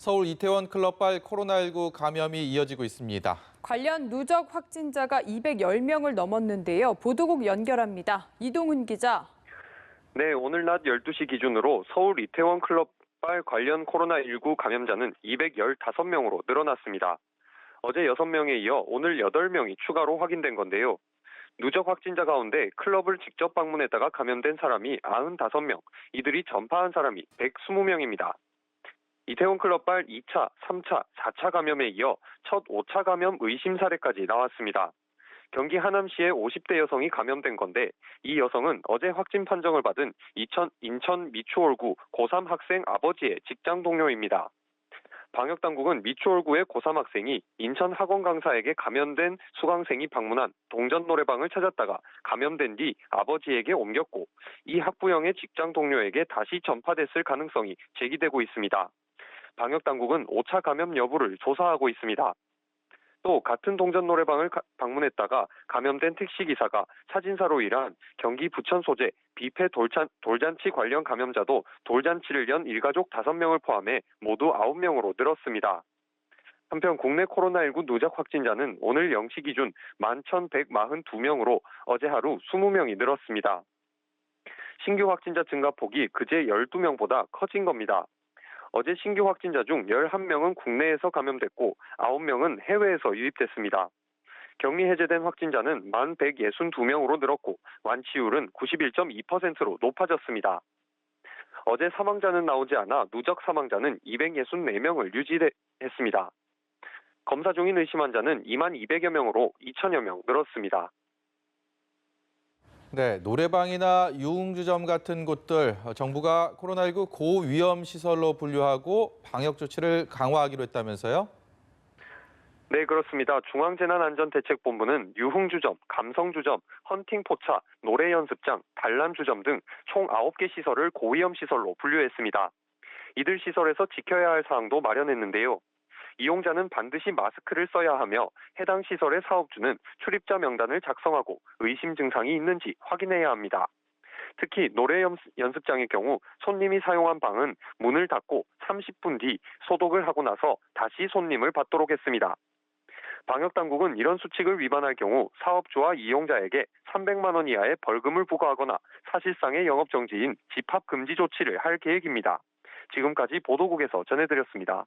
서울 이태원 클럽발 코로나19 감염이 이어지고 있습니다. 관련 누적 확진자가 210명을 넘었는데요. 보도국 연결합니다. 이동훈 기자. 네, 오늘 낮 12시 기준으로 서울 이태원 클럽발 관련 코로나19 감염자는 215명으로 늘어났습니다. 어제 6명에 이어 오늘 8명이 추가로 확인된 건데요. 누적 확진자 가운데 클럽을 직접 방문했다가 감염된 사람이 95명, 이들이 전파한 사람이 120명입니다. 이태원 클럽발 2차, 3차, 4차 감염에 이어 첫 5차 감염 의심 사례까지 나왔습니다. 경기 하남시의 50대 여성이 감염된 건데 이 여성은 어제 확진 판정을 받은 인천 미추홀구 고3 학생 아버지의 직장 동료입니다. 방역당국은 미추홀구의 고3 학생이 인천 학원 강사에게 감염된 수강생이 방문한 동전 노래방을 찾았다가 감염된 뒤 아버지에게 옮겼고 이 학부형의 직장 동료에게 다시 전파됐을 가능성이 제기되고 있습니다. 방역당국은 5차 감염 여부를 조사하고 있습니다. 또 같은 동전 노래방을 방문했다가 감염된 택시기사가 사진사로 일한 경기 부천 소재 뷔페 돌잔치 관련 감염자도 돌잔치를 연 일가족 5명을 포함해 모두 9명으로 늘었습니다. 한편 국내 코로나19 누적 확진자는 오늘 0시 기준 11,142명으로 어제 하루 20명이 늘었습니다. 신규 확진자 증가폭이 그제 12명보다 커진 겁니다. 어제 신규 확진자 중 11명은 국내에서 감염됐고 9명은 해외에서 유입됐습니다. 격리 해제된 확진자는 1,162명으로 늘었고 완치율은 91.2%로 높아졌습니다. 어제 사망자는 나오지 않아 누적 사망자는 264명을 유지했습니다. 검사 중인 의심 환자는 2,200여 명으로 2,000여 명 늘었습니다. 네, 노래방이나 유흥주점 같은 곳들 정부가 코로나19 고위험 시설로 분류하고 방역 조치를 강화하기로 했다면서요? 네, 그렇습니다. 중앙재난안전대책본부는 유흥주점, 감성주점, 헌팅포차, 노래연습장, 단람주점 등 총 9개 시설을 고위험 시설로 분류했습니다. 이들 시설에서 지켜야 할 사항도 마련했는데요. 이용자는 반드시 마스크를 써야 하며 해당 시설의 사업주는 출입자 명단을 작성하고 의심 증상이 있는지 확인해야 합니다. 특히 노래 연습장의 경우 손님이 사용한 방은 문을 닫고 30분 뒤 소독을 하고 나서 다시 손님을 받도록 했습니다. 방역당국은 이런 수칙을 위반할 경우 사업주와 이용자에게 300만 원 이하의 벌금을 부과하거나 사실상의 영업정지인 집합금지 조치를 할 계획입니다. 지금까지 보도국에서 전해드렸습니다.